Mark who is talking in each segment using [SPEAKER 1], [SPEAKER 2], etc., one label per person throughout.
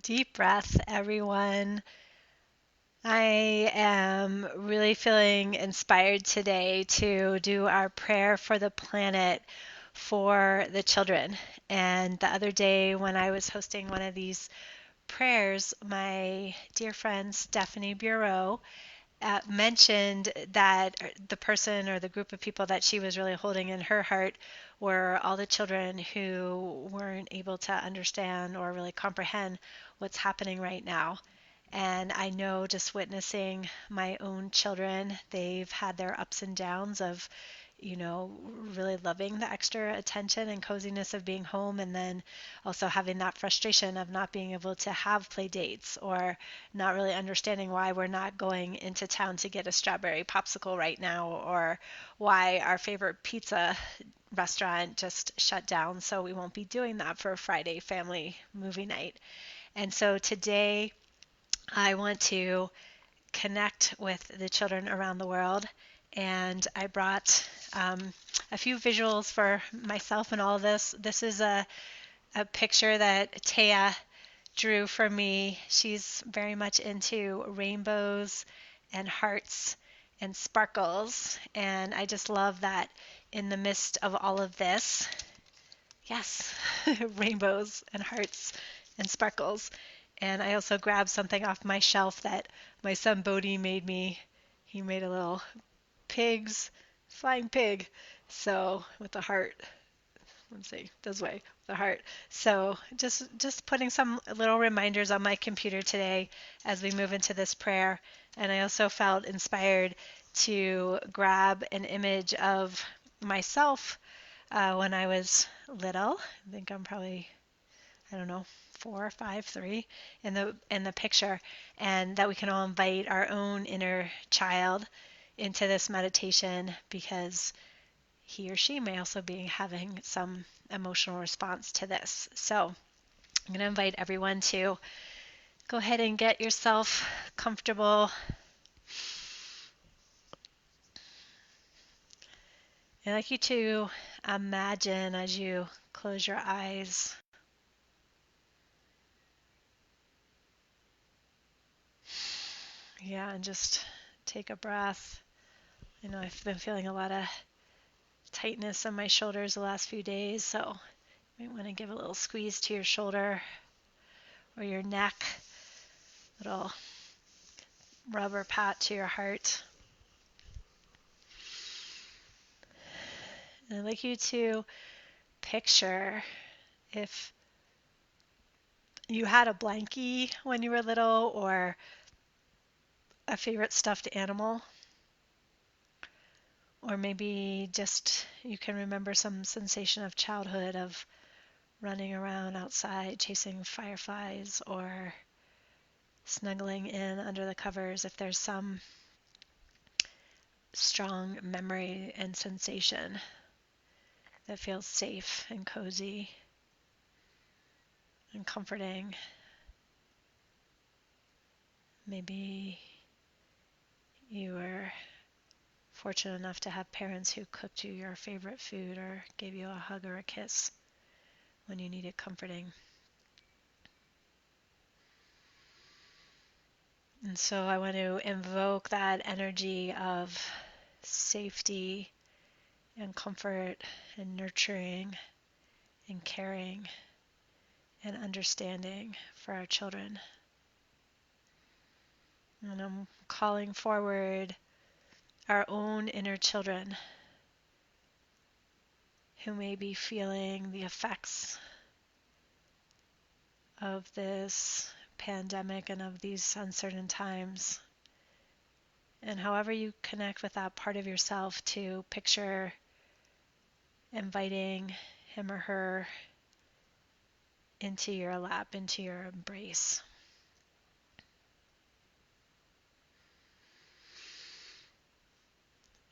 [SPEAKER 1] Deep breath, everyone. I am really feeling inspired today to do our prayer for the planet for the children. And the other day, when I was hosting one of these prayers, my dear friend Stephanie Bureau mentioned that the person or the group of people that she was really holding in her heart were all the children who weren't able to understand or really comprehend what's happening right now. And I know just witnessing my own children, they've had their ups and downs of, really loving the extra attention and coziness of being home, and then also having that frustration of not being able to have play dates or not really understanding why we're not going into town to get a strawberry popsicle right now, or why our favorite pizza restaurant just shut down, so we won't be doing that for a Friday family movie night. And so today I want to connect with the children around the world. And I brought a few visuals for myself and all of this. This is a picture that Taya drew for me. She's very much into rainbows and hearts and sparkles. And I just love that in the midst of all of this, yes, rainbows and hearts and sparkles. And I also grabbed something off my shelf that my son Bodhi made me. He made a little flying pig. So with a heart, let's see, this way, the heart. So just putting some little reminders on my computer today as we move into this prayer. And I also felt inspired to grab an image of myself when I was little. I think I'm probably, I don't know, 4, 5, 3 in the picture, and that we can all invite our own inner child into this meditation because he or she may also be having some emotional response to this. So I'm going to invite everyone to go ahead and get yourself comfortable. I'd like you to imagine as you close your eyes, and just take a breath. I've been feeling a lot of tightness on my shoulders the last few days, so you might want to give a little squeeze to your shoulder or your neck, little rubber pat to your heart. And I'd like you to picture if you had a blankie when you were little or a favorite stuffed animal, or maybe just you can remember some sensation of childhood of running around outside chasing fireflies or snuggling in under the covers if there's some strong memory and sensation that feels safe and cozy and comforting. Maybe you were fortunate enough to have parents who cooked you your favorite food or gave you a hug or a kiss when you needed comforting. And so I want to invoke that energy of safety and comfort and nurturing and caring and understanding for our children. And I'm calling forward our own inner children who may be feeling the effects of this pandemic and of these uncertain times. And however you connect with that part of yourself, to picture inviting him or her into your lap, into your embrace.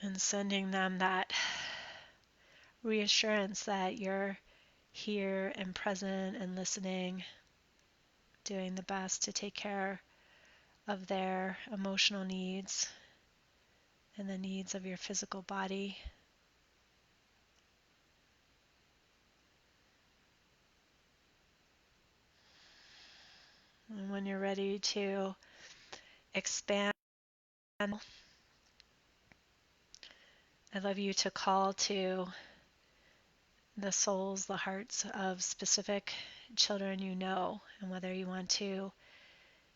[SPEAKER 1] And sending them that reassurance that you're here and present and listening, doing the best to take care of their emotional needs and the needs of your physical body. And when you're ready to expand, I'd love you to call to the souls, the hearts of specific children you know, and whether you want to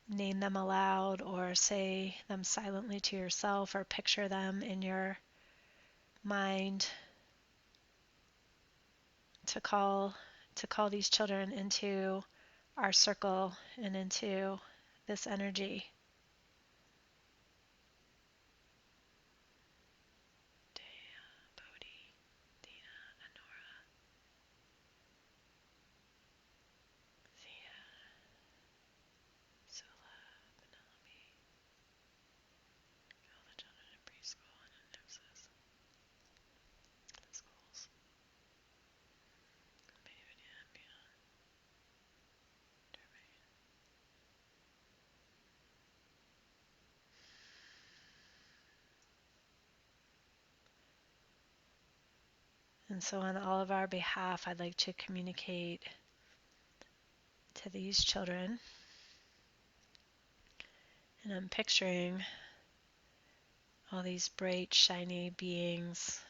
[SPEAKER 1] name them aloud or say them silently to yourself or picture them in your mind, to call these children into our circle and into this energy. Dea, Bodhi, Dina, Anora, Thea, Sula, Penelope, all the children in preschool and in nurses, the schools, David and beyond, Durban. And so on all of our behalf, I'd like to communicate to these children. And I'm picturing all these bright, shiny beings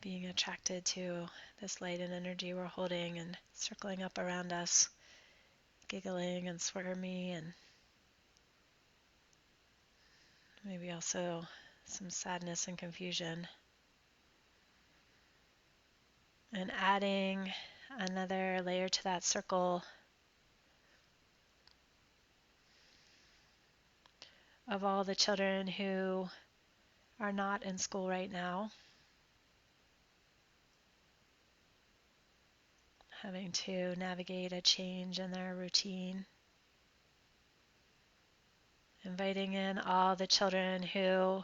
[SPEAKER 1] being attracted to this light and energy we're holding and circling up around us, giggling and squirmy, and maybe also some sadness and confusion. And adding another layer to that circle of all the children who are not in school right now, having to navigate a change in their routine. Inviting in all the children who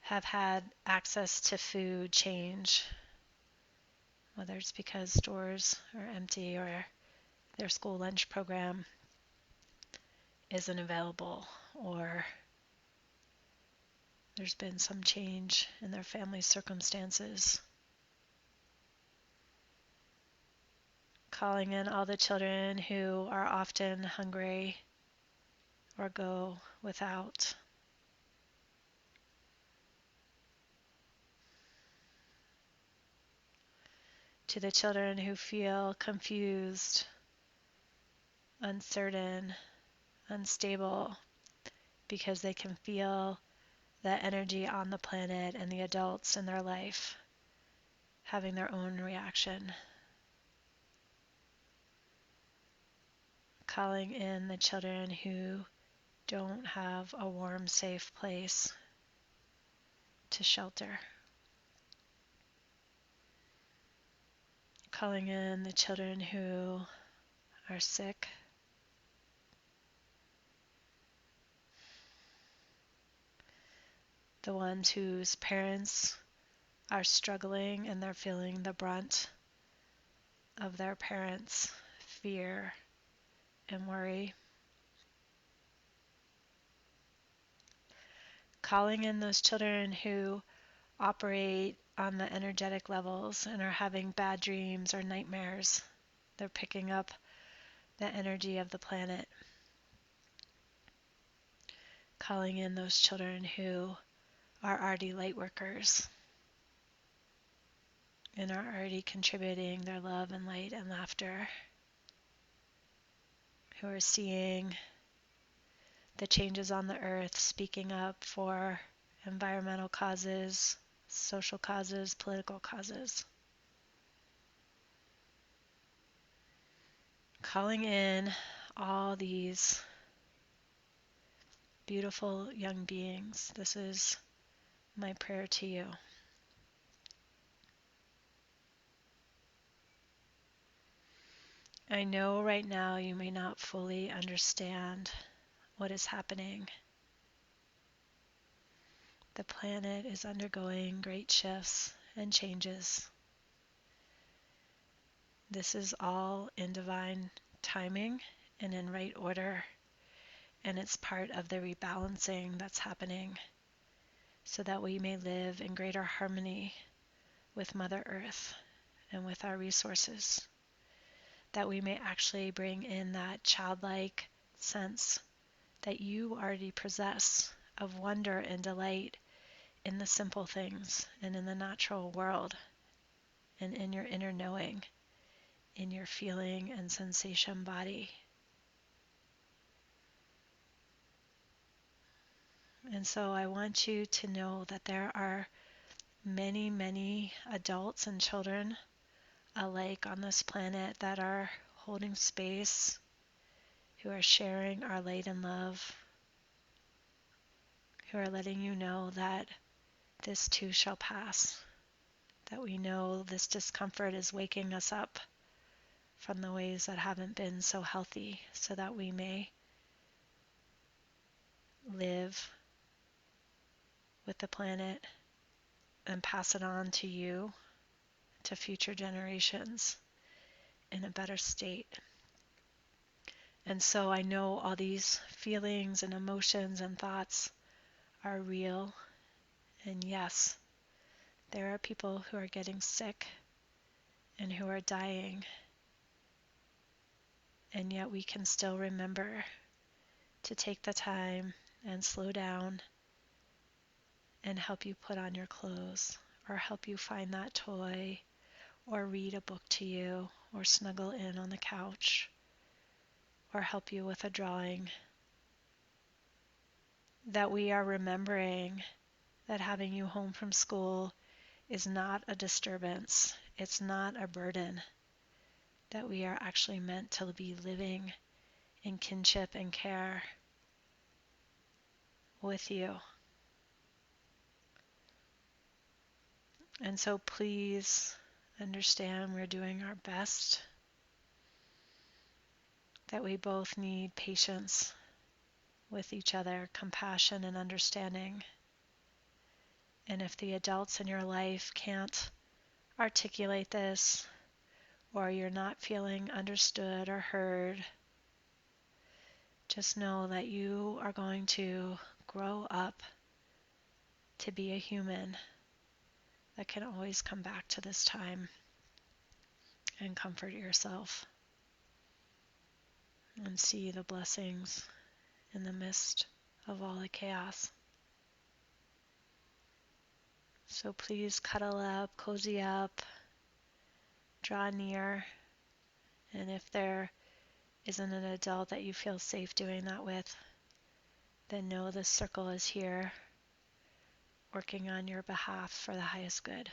[SPEAKER 1] have had access to food change, whether it's because stores are empty or their school lunch program isn't available, or there's been some change in their family circumstances. Calling in all the children who are often hungry or go without. To the children who feel confused, uncertain, unstable, because they can feel the energy on the planet and the adults in their life having their own reaction. Calling in the children who don't have a warm, safe place to shelter. Calling in the children who are sick. The ones whose parents are struggling and they're feeling the brunt of their parents' fear and worry. Calling in those children who operate on the energetic levels and are having bad dreams or nightmares. They're picking up the energy of the planet. Calling in those children who are already light workers and are already contributing their love and light and laughter, who are seeing the changes on the earth, speaking up for environmental causes, social causes, political causes. Calling in all these beautiful young beings. This is my prayer to you. I know right now you may not fully understand what is happening. The planet is undergoing great shifts and changes. This is all in divine timing and in right order, and it's part of the rebalancing that's happening so that we may live in greater harmony with Mother Earth and with our resources. that we may actually bring in that childlike sense that you already possess of wonder and delight in the simple things and in the natural world and in your inner knowing, in your feeling and sensation body. And so I want you to know that there are many, many adults and children alike on this planet that are holding space, who are sharing our light and love, who are letting you know that this too shall pass, that we know this discomfort is waking us up from the ways that haven't been so healthy, so that we may live with the planet and pass it on to you, to future generations in a better state. And so I know all these feelings and emotions and thoughts are real. And yes, there are people who are getting sick and who are dying. And yet we can still remember to take the time and slow down and help you put on your clothes, or help you find that toy, or read a book to you, or snuggle in on the couch, or help you with a drawing. That we are remembering that having you home from school is not a disturbance, it's not a burden, that we are actually meant to be living in kinship and care with you. And so please understand we're doing our best, that we both need patience with each other, compassion and understanding. And if the adults in your life can't articulate this, or you're not feeling understood or heard, just know that you are going to grow up to be a human that can always come back to this time and comfort yourself and see the blessings in the midst of all the chaos. So please cuddle up, cozy up, draw near, and if there isn't an adult that you feel safe doing that with, then know this circle is here working on your behalf for the highest good.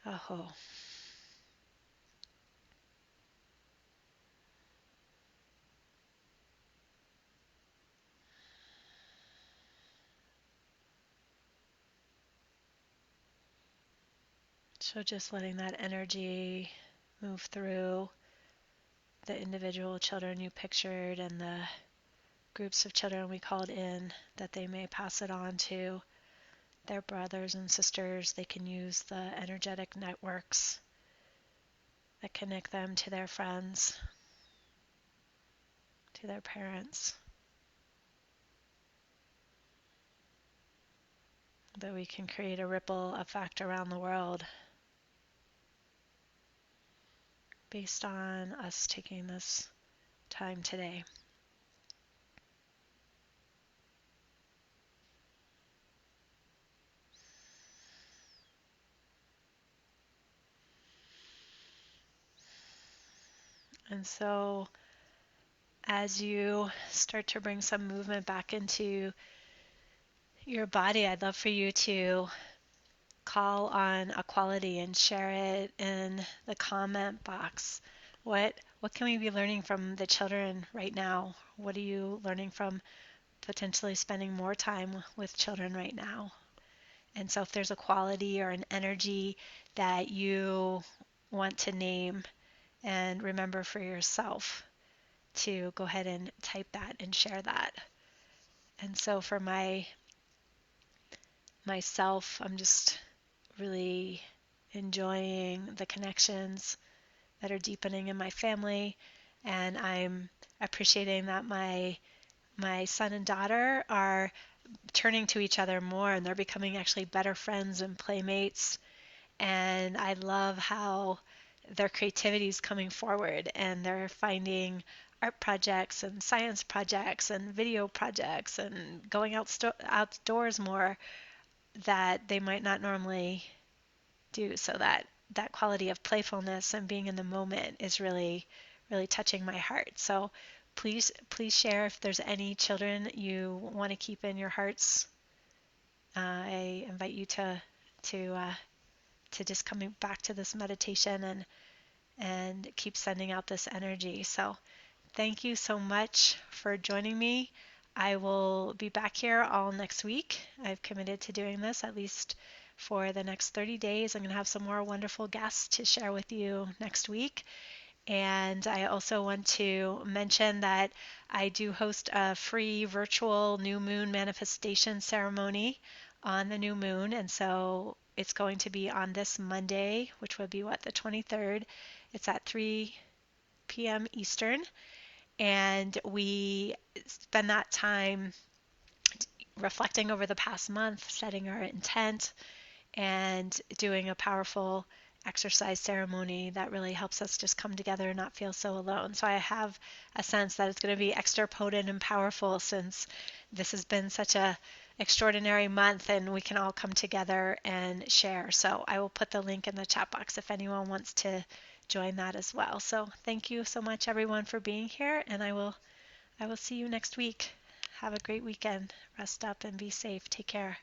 [SPEAKER 1] Aho. So just letting that energy move through the individual children you pictured and the groups of children we called in, that they may pass it on to their brothers and sisters. They can use the energetic networks that connect them to their friends, to their parents, that we can create a ripple effect around the world based on us taking this time today. And so as you start to bring some movement back into your body, I'd love for you to call on a quality and share it in the comment box. What can we be learning from the children right now? What are you learning from potentially spending more time with children right now? And so if there's a quality or an energy that you want to name and remember for yourself, to go ahead and type that and share that. And so for myself, I'm just really enjoying the connections that are deepening in my family, and I'm appreciating that my son and daughter are turning to each other more, and they're becoming actually better friends and playmates, And I love how their creativity is coming forward and they're finding art projects and science projects and video projects and going outdoors more that they might not normally do. So that quality of playfulness and being in the moment is really really touching my heart. So please share if there's any children you want to keep in your hearts. I invite you to uh, to just coming back to this meditation and keep sending out this energy. So thank you so much for joining me. I will be back here all next week. I've committed to doing this at least for the next 30 days. I'm going to have some more wonderful guests to share with you next week. And I also want to mention that I do host a free virtual new moon manifestation ceremony on the new moon. And so it's going to be on this Monday, which would be what, the 23rd. It's at 3 p.m. Eastern. And we spend that time reflecting over the past month, setting our intent, and doing a powerful exercise ceremony that really helps us just come together and not feel so alone. So I have a sense that it's going to be extra potent and powerful since this has been such a extraordinary month and we can all come together and share. So I will put the link in the chat box if anyone wants to join that as well. So thank you so much everyone for being here, and I will see you next week. Have a great weekend. Rest up and be safe. Take care.